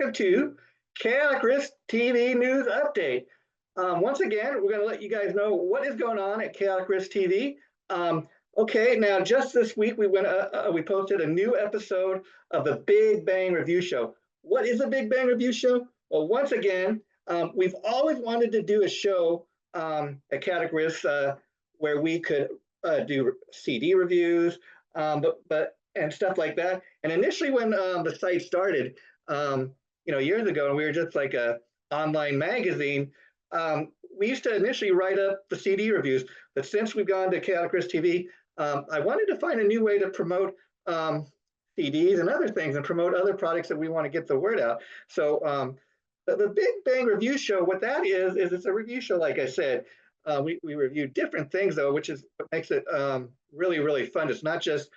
welcome to Chaotic Risk TV News Update. Once again, we're going to let you guys know what is going on at Chaotic Risk TV. Okay, now just this week we posted a new episode of the Big Bang Review Show. What is a Big Bang Review Show? Well, once again, we've always wanted to do a show at Chaotic Risk where we could do CD reviews, and stuff like that. And initially, when the site started, years ago, and we were just like a online magazine, we used to initially write up the CD reviews. But since we've gone to Chaotic Risk TV, I wanted to find a new way to promote CDs and other things and promote other products that we want to get the word out. So the Big Bang Review Show, what that is it's a review show, like I said. We review different things, though, which is what makes it really, really fun. It's not just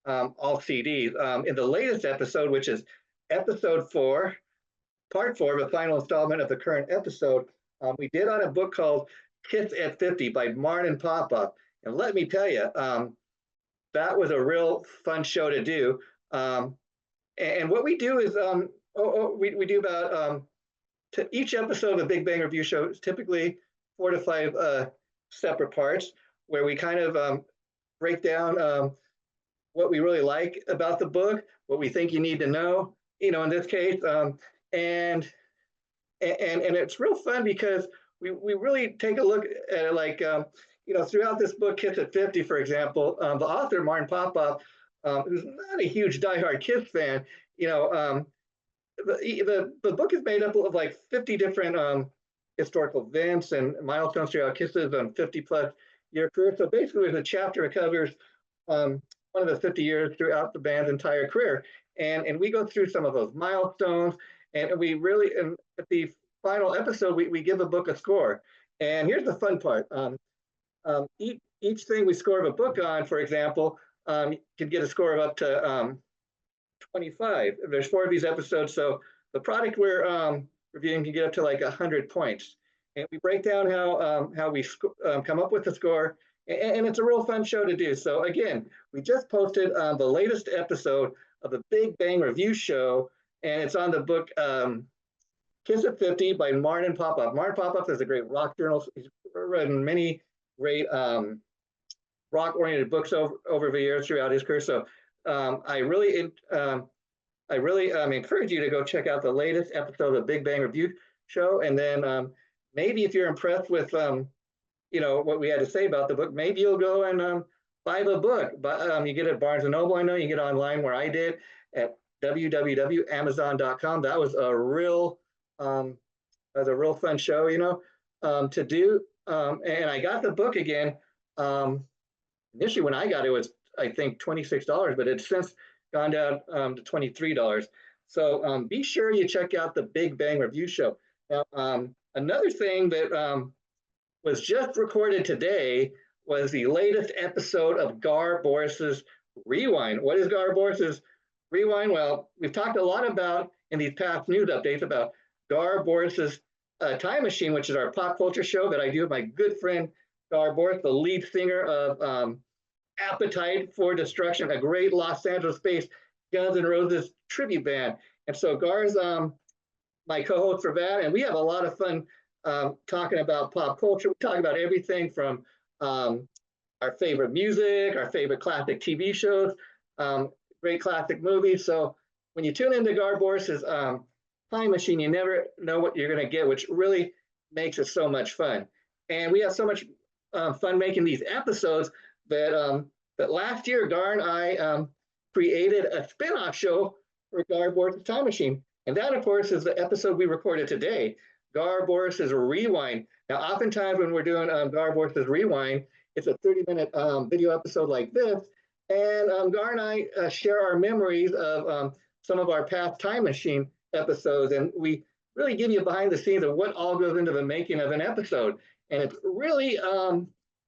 all CDs. In the latest episode, which is episode 4, part 4 of the final installment of the current episode, we did on a book called Kiss at 50 by Martin Popoff. And let me tell you, that was a real fun show to do. And what we do is we do about to each episode of the Big Bang Review Show is typically 4 to 5 separate parts where we kind of break down what we really like about the book, what we think you need to know, in this case. And it's real fun because we really take a look at it like, throughout this book, Kiss at 50, for example, the author, Martin Popoff, who's not a huge diehard Kiss fan, the book is made up of like 50 different historical events and milestones throughout Kiss's 50-plus year career. So basically, there's a chapter that covers one of the 50 years throughout the band's entire career. And we go through some of those milestones, and we really, and at the final episode, we give a book a score. And here's the fun part. Each thing we score a book on, for example, you can get a score of up to 25. There's 4 of these episodes, so the product we're reviewing can get up to like 100 points. And we break down how we come up with the score, and it's a real fun show to do. So again, we just posted the latest episode of the Big Bang Review Show, and it's on the book Kiss at 50 by Martin Popoff. Martin Popoff is a great rock journalist. He's written many great rock-oriented books over the years throughout his career. So I really encourage you to go check out the latest episode of the Big Bang Review Show, and then maybe if you're impressed with what we had to say about the book, maybe you'll go and buy the book. But you get it at Barnes & Noble, I know. You get it online where I did at www.amazon.com. That was a real fun show, to do. And I got the book again. Initially, when I got it, was I think $26, but it's since gone down to $23. So be sure you check out the Big Bang Review Show. Now, another thing that was just recorded today was the latest episode of Gar Borras' Rewind. What is Gar Borras' Rewind? Well, we've talked a lot about in these past news updates about Gar Borras' Time Machine, which is our pop culture show that I do with my good friend Gar Borras, the lead singer of Appetite for Destruction, a great Los Angeles-based Guns N' Roses tribute band. And so Gar's my co-host for that, and we have a lot of fun talking about pop culture. We talk about everything from our favorite music, our favorite classic TV shows, great classic movies. So when you tune into Gar Borras' Time Machine, you never know what you're going to get, which really makes it so much fun. And we have so much fun making these episodes that last year, Gar and I created a spin-off show for Gar Borras' Time Machine. And that, of course, is the episode we recorded today, Gar Borras' Rewind. Now, oftentimes when we're doing Gar Borras' Rewind, it's a 30-minute video episode like this. And Gar and I share our memories of some of our past Time Machine episodes. And we really give you behind the scenes of what all goes into the making of an episode. And it's really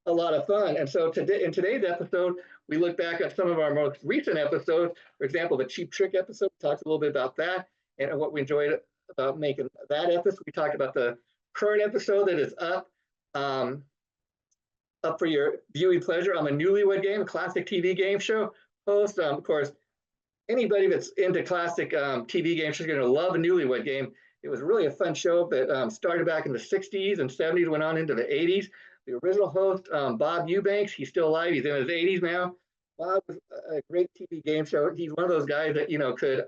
a lot of fun. And so today, in today's episode, we look back at some of our most recent episodes. For example, the Cheap Trick episode talks a little bit about that and what we enjoyed about making that episode. We talked about the current episode that is up for your viewing pleasure on the Newlywed Game, a classic TV game show host. Of course, anybody that's into classic TV games is going to love a Newlywed Game. It was really a fun show that started back in the 60s and 70s, went on into the 80s. The original host, Bob Eubanks, he's still alive. He's in his 80s now. Bob was a great TV game show. He's one of those guys that, could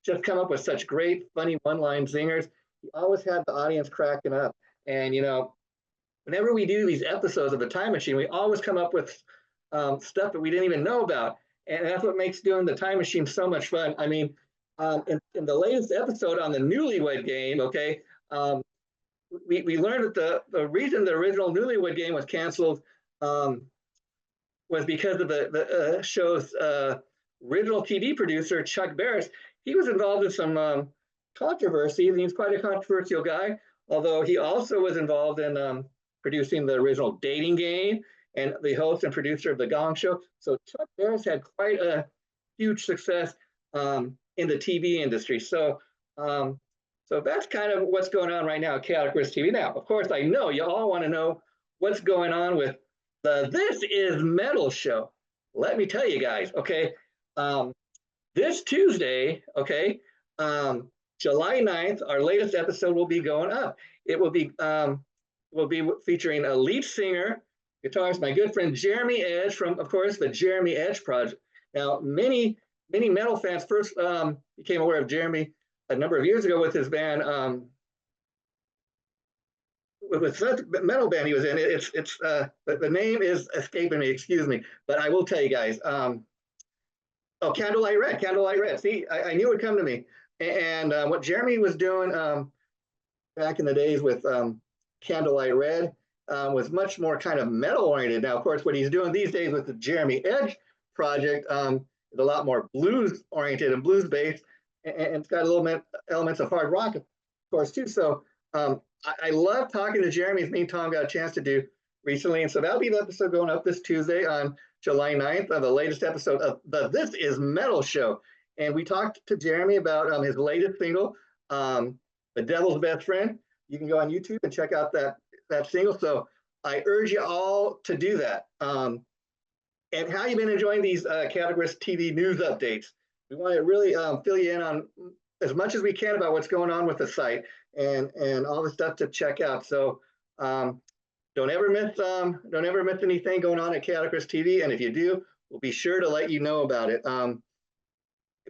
just come up with such great, funny one-line zingers. He always had the audience cracking up. And, whenever we do these episodes of The Time Machine, we always come up with stuff that we didn't even know about. And that's what makes doing The Time Machine so much fun. I mean, in the latest episode on the Newlywed Game, okay, we learned that the reason the original Newlywed Game was canceled was because of the show's original TV producer, Chuck Barris. He was involved in some controversy, and he's quite a controversial guy, although he also was involved in producing the original Dating Game and the host and producer of The Gong Show. So Chuck Barris had quite a huge success in the TV industry. So that's kind of what's going on right now at Chaotic Risk TV. Now, of course, I know you all want to know what's going on with the This Is Metal show. Let me tell you guys, okay? This Tuesday, okay, July 9th, our latest episode will be going up. It will be featuring a lead singer, guitarist, my good friend Jeremy Edge from, of course, the Jeremy Edge Project. Now, many metal fans first became aware of Jeremy a number of years ago with his band, with the metal band he was in. The name is escaping me, excuse me, but I will tell you guys. Candlelight Red. See, I knew it would come to me. And what Jeremy was doing back in the days with Candlelight Red was much more kind of metal oriented. Now, of course, what he's doing these days with the Jeremy Edge Project is a lot more blues oriented and blues based, and it's got a little elements of hard rock, of course, too. So I love talking to Jeremy, as me and Tom got a chance to do recently. And so that'll be the episode going up this Tuesday on July 9th of the latest episode of the This Is Metal show. And we talked to Jeremy about his latest single, The Devil's Best Friend. You can go on YouTube and check out that single. So I urge you all to do that. And how you been enjoying these Chaotic Risk TV news updates? We want to really fill you in on as much as we can about what's going on with the site and all the stuff to check out. So don't ever miss anything going on at Chaotic Risk TV. And if you do, we'll be sure to let you know about it.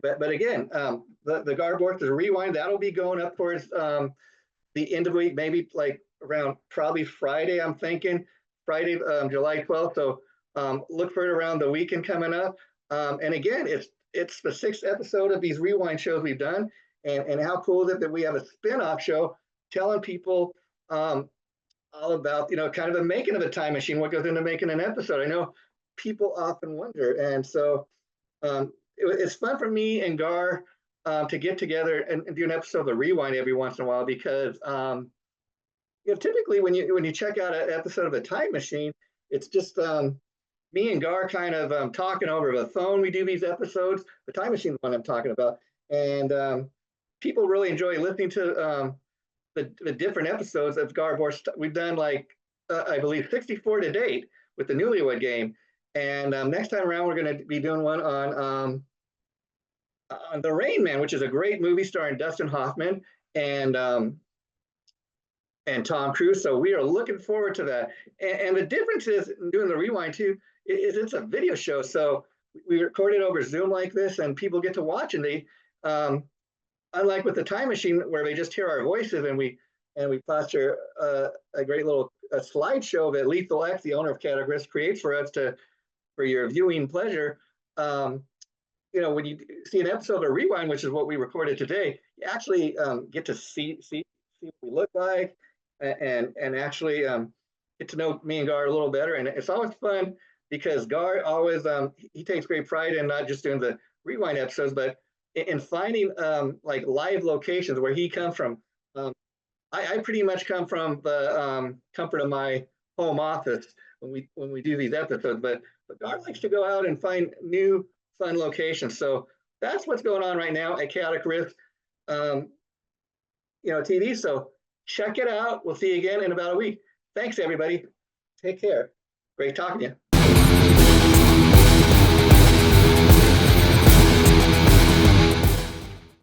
But again, the Garbor's Rewind, that'll be going up towards the end of the week, maybe like around probably Friday, I'm thinking, Friday, July 12th. So look for it around the weekend coming up. And again, it's the 6th episode of these Rewind shows we've done. And how cool is it that we have a spin-off show telling people all about, kind of the making of a time machine, what goes into making an episode. I know people often wonder. And so it's fun for me and Gar to get together and do an episode of the Rewind every once in a while, because typically when you check out an episode of a time machine, it's just me and Gar kind of talking over the phone. We do these episodes. The time machine is the one I'm talking about. And people really enjoy listening to the different episodes of Garbor's. We've done I believe 64 to date with the Newlywed Game. And next time around, we're going to be doing one on The Rain Man, which is a great movie starring Dustin Hoffman and Tom Cruise. So we are looking forward to that. And the difference is in doing the Rewind too, is it's a video show. So we record it over Zoom like this, and people get to watch. And they, unlike with the time machine where they just hear our voices, and we plaster a great little slideshow that Lethal X, the owner of Chaotic Risk, creates for us for your viewing pleasure. When you see an episode of Rewind, which is what we recorded today, you actually get to see what we look like, and actually get to know me and Gar a little better. And it's always fun because Gar always he takes great pride in not just doing the Rewind episodes, but in finding like live locations where he comes from. I pretty much come from the comfort of my home office when we do these episodes, but Gar likes to go out and find new fun locations. So that's what's going on right now at Chaotic Rift, TV. So check it out. We'll see you again in about a week. Thanks, everybody. Take care. Great talking to you.